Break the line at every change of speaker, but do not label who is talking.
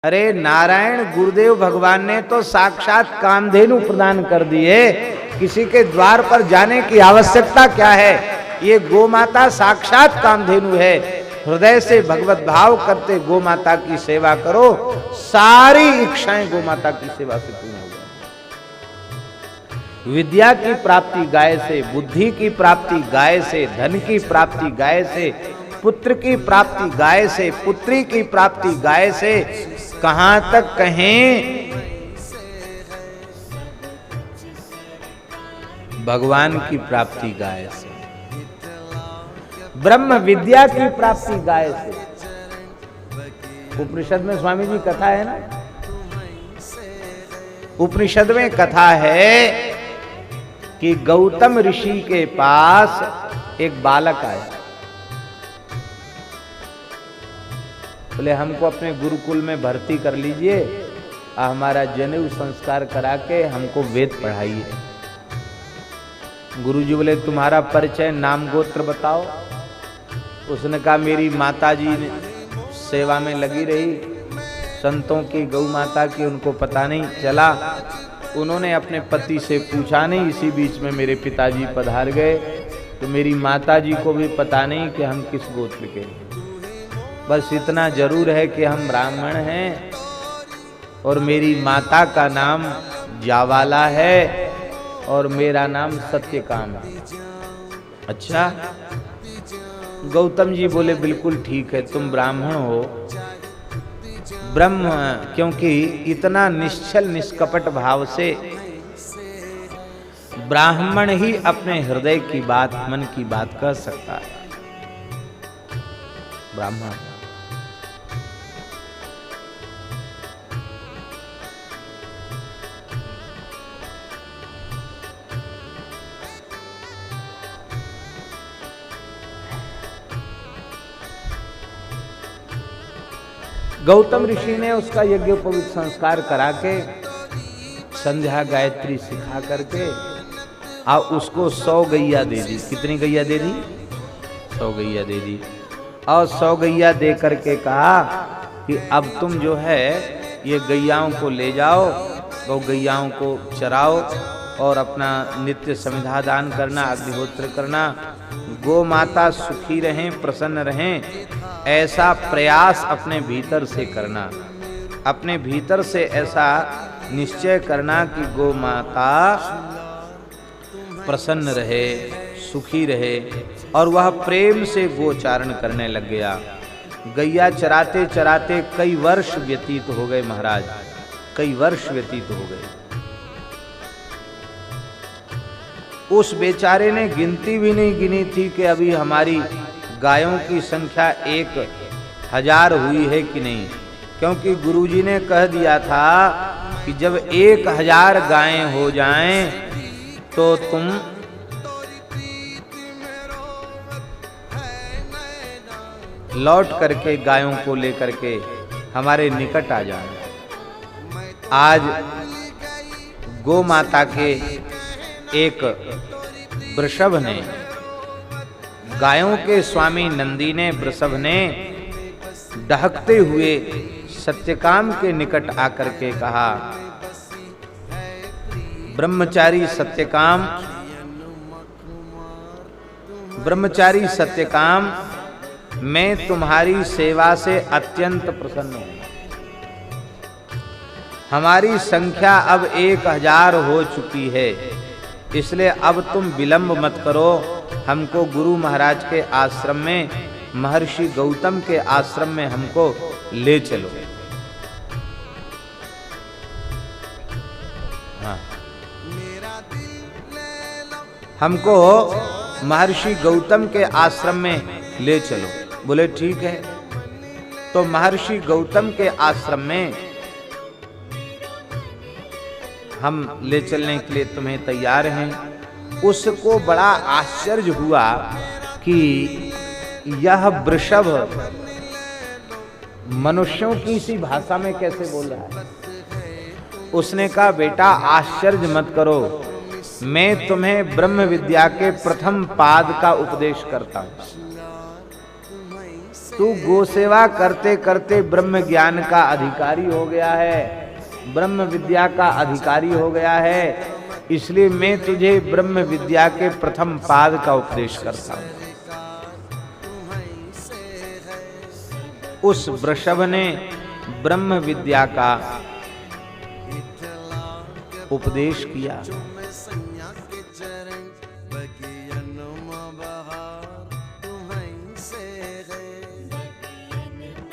अरे नारायण गुरुदेव भगवान ने तो साक्षात कामधेनु प्रदान कर दिए, किसी के द्वार पर जाने की आवश्यकता क्या है। ये गोमाता साक्षात कामधेनु है। हृदय से भगवत भाव करते गोमाता की सेवा करो, सारी इच्छाएं गोमाता की सेवा से पूर्ण हो जाए। विद्या की प्राप्ति गाय से, बुद्धि की प्राप्ति गाय से, धन की प्राप्ति गाय से, पुत्र की प्राप्ति गाय से, पुत्री की प्राप्ति गाय से, कहां तक कहें भगवान की प्राप्ति गाय से, ब्रह्म विद्या की प्राप्ति गाय से। उपनिषद में स्वामी जी कथा है ना, उपनिषद में कथा है कि गौतम ऋषि के पास एक बालक आया, बोले हमको अपने गुरुकुल में भर्ती कर लीजिए, हमारा जनेऊ संस्कार करा के हमको वेद पढ़ाइए। गुरुजी बोले तुम्हारा परिचय नाम गोत्र बताओ। उसने कहा मेरी माताजी सेवा में लगी रही, संतों की, गौ माता की, उनको पता नहीं चला। उन्होंने अपने पति से पूछा नहीं, इसी बीच में मेरे पिताजी पधार गए, तो मेरी माताजी को भी पता नहीं कि हम किस गोत्र के। बस इतना जरूर है कि हम ब्राह्मण हैं और मेरी माता का नाम जावाला है और मेरा नाम सत्यकाम है। अच्छा, गौतम जी बोले बिल्कुल ठीक है, तुम ब्राह्मण हो। ब्रह्म, क्योंकि इतना निश्चल निष्कपट भाव से ब्राह्मण ही अपने हृदय की बात, मन की बात कह सकता है। ब्राह्मण गौतम ऋषि ने उसका यज्ञोपवीत संस्कार करा के, संध्या गायत्री सिखा करके और उसको 100 गैया दे दी। कितनी गैया दे दी? 100 गैया दे दी। और 100 गैया दे करके कहा कि अब तुम जो है ये गैयाओं को ले जाओ, गौ गैयाओं को चराओ और अपना नित्य समिधा दान करना, अग्निहोत्र करना, गो माता सुखी रहें, प्रसन्न रहें, ऐसा प्रयास अपने भीतर से करना। अपने भीतर से ऐसा निश्चय करना कि गो माता प्रसन्न रहे, सुखी रहे, और वह प्रेम से गोचारण करने लग गया। गैया चराते चराते कई वर्ष व्यतीत हो गए महाराज, कई वर्ष व्यतीत हो गए। उस बेचारे ने गिनती भी नहीं गिनी थी कि अभी हमारी गायों की संख्या 1000 हुई है कि नहीं, क्योंकि गुरुजी ने कह दिया था कि जब 1000 गायें हो जाएं तो तुम लौट करके गायों को लेकर के हमारे निकट आ जाए। आज गो माता के एक वृषभ ने, गायों के स्वामी नंदी ने, वृषभ ने दहकते हुए सत्यकाम के निकट आकर के कहा, ब्रह्मचारी सत्यकाम, ब्रह्मचारी सत्यकाम, मैं तुम्हारी सेवा से अत्यंत प्रसन्न हूं। हमारी संख्या अब 1000 हो चुकी है, इसलिए अब तुम विलंब मत करो, हमको गुरु महाराज के आश्रम में, महर्षि गौतम के आश्रम में हमको ले चलो। हाँ, हमको महर्षि गौतम के आश्रम में ले चलो। बोले ठीक है। तो महर्षि गौतम के आश्रम में हम ले चलने के लिए तुम्हें तैयार हैं। उसको बड़ा आश्चर्य हुआ कि यह वृषभ मनुष्यों की सी भाषा में कैसे बोल रहा है। उसने कहा बेटा आश्चर्य मत करो, मैं तुम्हें ब्रह्म विद्या के प्रथम पाद का उपदेश करता हूं। तू गो सेवा करते करते ब्रह्म ज्ञान का अधिकारी हो गया है, ब्रह्म विद्या का अधिकारी हो गया है, इसलिए मैं तुझे ब्रह्म विद्या के प्रथम पाद का उपदेश करता हूं। उस वृषभ ने ब्रह्म विद्या का उपदेश किया।